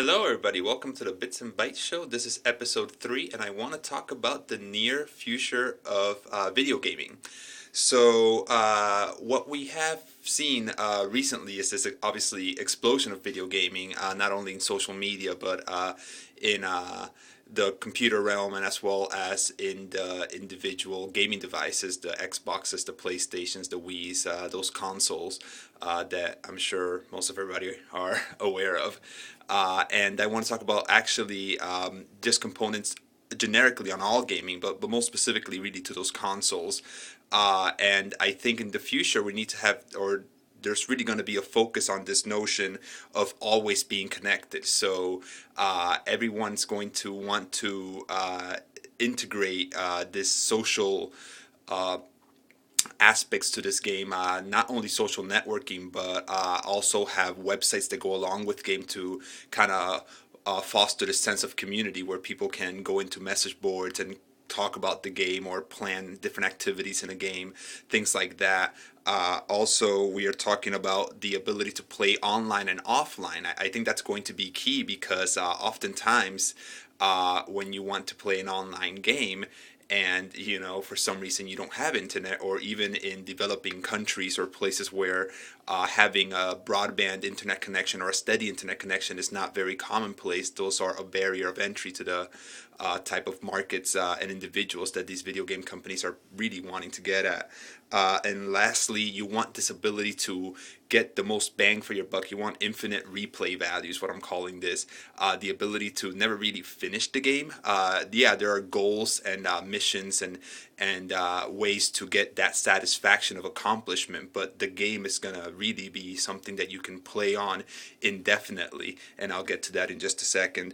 Hello, everybody. Welcome to the Bits and Bytes show. This is episode 3, and I want to talk about the near future of video gaming. What we have seen recently is this obviously explosion of video gaming, not only in social media, but in the computer realm and as well as in the individual gaming devices, the Xboxes, the PlayStations, the Wii's, those consoles that I'm sure most of everybody are aware of. And I want to talk about actually just components generically on all gaming, but most specifically really to those consoles. And I think in the future we need to have, or there's really going to be a focus on this notion of always being connected. So everyone's going to want to integrate this social aspects to this game, not only social networking, but also have websites that go along with game to kind of foster this sense of community where people can go into message boards and talk about the game or plan different activities in a game, things like that. Also, we are talking about the ability to play online and offline. I think that's going to be key because oftentimes when you want to play an online game, and for some reason you don't have internet, or even in developing countries or places where having a broadband internet connection or a steady internet connection is not very commonplace, those are a barrier of entry to the type of markets and individuals that these video game companies are really wanting to get at. And lastly, you want this ability to get the most bang for your buck. You want infinite replay values, what I'm calling this. The ability to never really finish the game. Yeah, there are goals and missions and ways to get that satisfaction of accomplishment, but the game is going to really be something that you can play on indefinitely, and I'll get to that in just a second.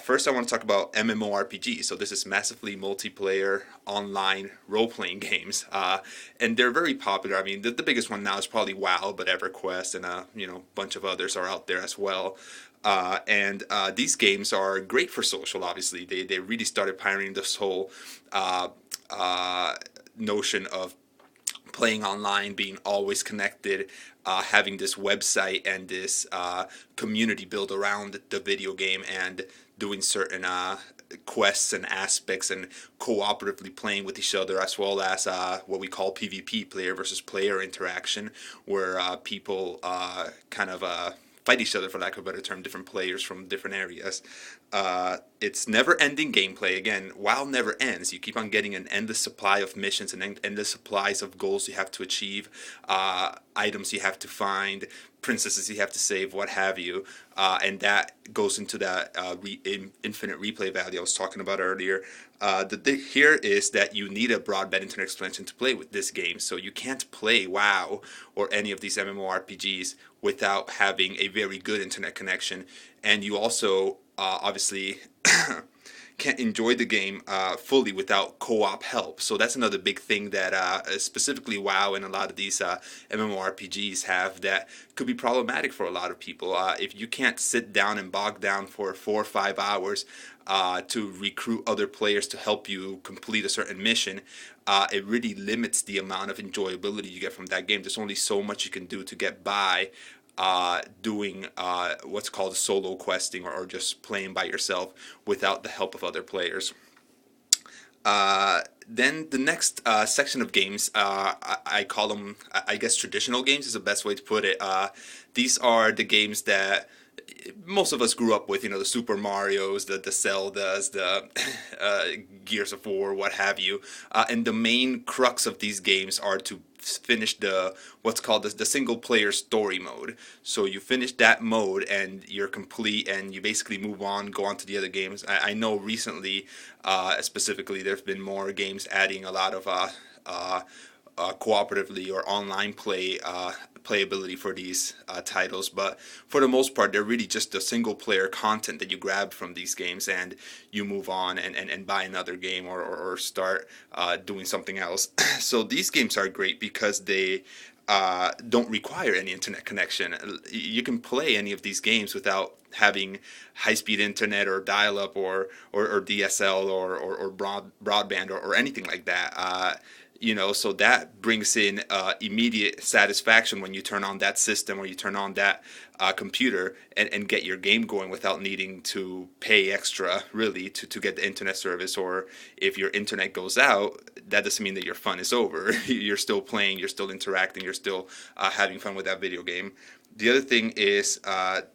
First, I want to talk about MMORPGs. So this is massively multiplayer online role-playing games, and they're very popular. I mean, the biggest one now is probably WoW, but EverQuest and a bunch of others are out there as well. And these games are great for social. Obviously, they really started pioneering this whole notion of playing online, being always connected, having this website and this community built around the video game, and doing certain quests and aspects and cooperatively playing with each other, as well as what we call PvP, player versus player interaction, where people kind of fight each other, for lack of a better term, different players from different areas. It's never-ending gameplay. Again, WoW never ends. You keep on getting an endless supply of missions and endless supplies of goals you have to achieve, items you have to find, princesses you have to save, what have you. And that goes into that infinite replay value I was talking about earlier. The thing here is that you need a broadband internet expansion to play with this game. So you can't play WoW or any of these MMORPGs without having a very good internet connection. And you also obviously can't enjoy the game fully without co-op help. So that's another big thing that specifically WoW and a lot of these MMORPGs have that could be problematic for a lot of people. If you can't sit down and bog down for 4 or 5 hours to recruit other players to help you complete a certain mission, it really limits the amount of enjoyability you get from that game. There's only so much you can do to get by doing what's called solo questing, or just playing by yourself without the help of other players. Then the next section of games, I call them, I guess traditional games is the best way to put it. These are the games that most of us grew up with, the Super Marios, the Zeldas, the Gears of War, what have you. And the main crux of these games are to finish what's called the single player story mode. So you finish that mode and you're complete, and you basically move on, go on to the other games. I know recently, specifically, there's been more games adding a lot of cooperatively or online playability for these titles, but for the most part they're really just the single player content that you grab from these games, and you move on and buy another game, or start doing something else. So these games are great because they don't require any internet connection. You can play any of these games without having high-speed internet or dial-up or DSL or broadband or anything like that. So that brings in immediate satisfaction when you turn on that system or you turn on that computer and get your game going without needing to pay extra really to get the internet service. Or if your internet goes out, that doesn't mean that your fun is over. You're still playing, you're still interacting, you're still having fun with that video game. The other thing is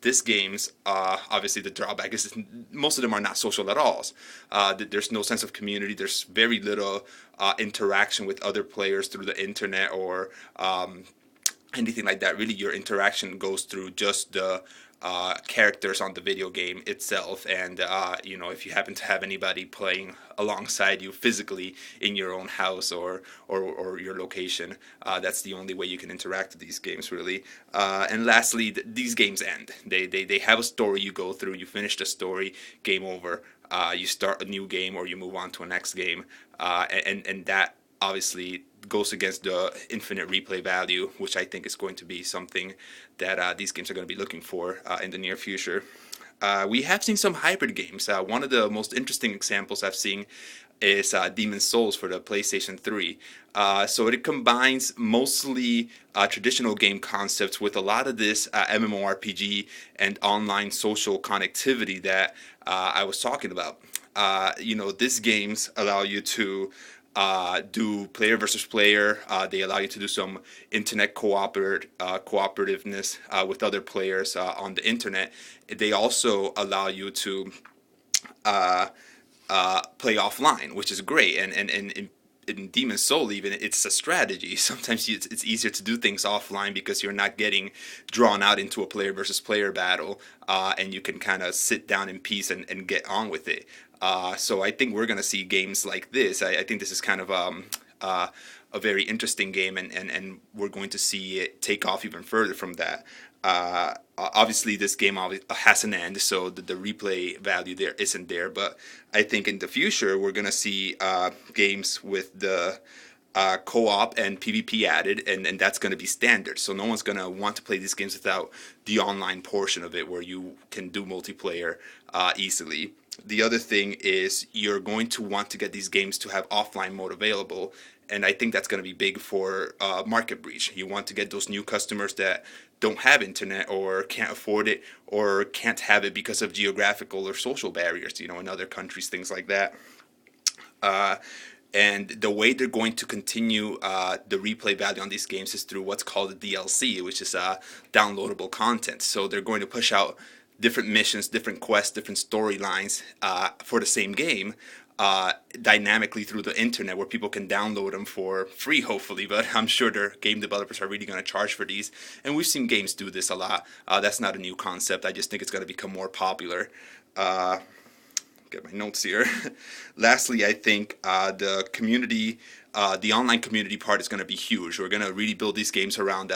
this game's obviously the drawback is most of them are not social at all. There's no sense of community. There's very little interaction with other players through the internet or anything like that. Really, your interaction goes through just the characters on the video game itself, and if you happen to have anybody playing alongside you physically in your own house or your location, that's the only way you can interact with these games, really. And lastly, these games end. They have a story you go through. You finish the story, game over. You start a new game or you move on to a next game, and that obviously goes against the infinite replay value, which I think is going to be something that these games are going to be looking for in the near future. We have seen some hybrid games. One of the most interesting examples I've seen is Demon's Souls for the PlayStation 3. So it combines mostly traditional game concepts with a lot of this MMORPG and online social connectivity that I was talking about. These games allow you to do player versus player. They allow you to do some internet cooperativeness with other players on the internet. They also allow you to play offline, which is great. And in Demon's Soul, even it's a strategy. Sometimes it's easier to do things offline because you're not getting drawn out into a player versus player battle, and you can kind of sit down in peace and get on with it. So I think we're going to see games like this. I think this is kind of a very interesting game, and we're going to see it take off even further from that. Obviously, this game has an end, so the replay value there isn't there. But I think in the future, we're going to see games with the co-op and PvP added, and that's going to be standard. So no one's going to want to play these games without the online portion of it, where you can do multiplayer easily. The other thing is you're going to want to get these games to have offline mode available, and I think that's going to be big for market breach. You want to get those new customers that don't have internet or can't afford it or can't have it because of geographical or social barriers, in other countries, things like that. And the way they're going to continue the replay value on these games is through what's called the DLC, which is downloadable content. So they're going to push out different missions, different quests, different storylines for the same game dynamically through the internet, where people can download them for free, hopefully. But I'm sure their game developers are really going to charge for these. And we've seen games do this a lot. That's not a new concept. I just think it's going to become more popular. Get my notes here. Lastly, I think the community, the online community part is going to be huge. We're going to really build these games around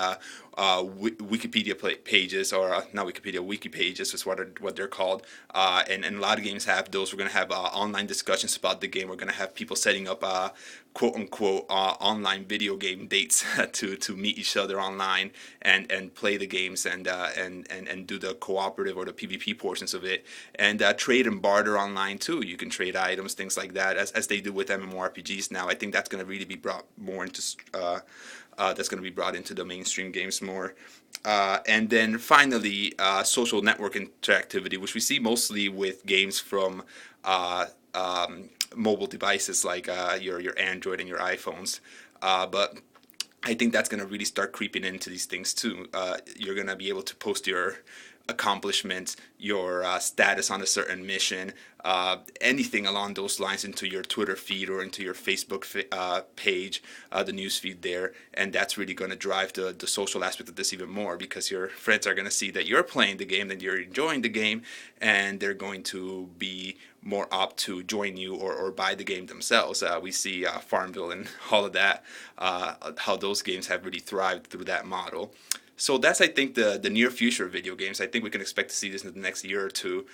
Wikipedia pages, or not Wikipedia, wiki pages is what they're called. And a lot of games have those. We're going to have online discussions about the game. We're going to have people setting up quote unquote online video game dates to meet each other online and play the games and do the cooperative or the PvP portions of it, and trade and barter online too. You can trade items, things like that, as they do with MMORPGs now. I think that's going to really be brought more into that's going to be brought into the mainstream games more. And then finally, social network interactivity, which we see mostly with games from mobile devices like your Android and your iPhones. But I think that's going to really start creeping into these things too. You're going to be able to post your accomplishments, your status on a certain mission, anything along those lines into your Twitter feed or into your Facebook page, the news feed there, and that's really going to drive the social aspect of this even more, because your friends are going to see that you're playing the game, that you're enjoying the game, and they're going to be more apt to join you or buy the game themselves. We see Farmville and all of that, how those games have really thrived through that model. So that's, I think, the near future of video games. I think we can expect to see this in the next year or two,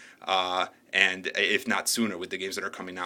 and if not sooner, with the games that are coming out.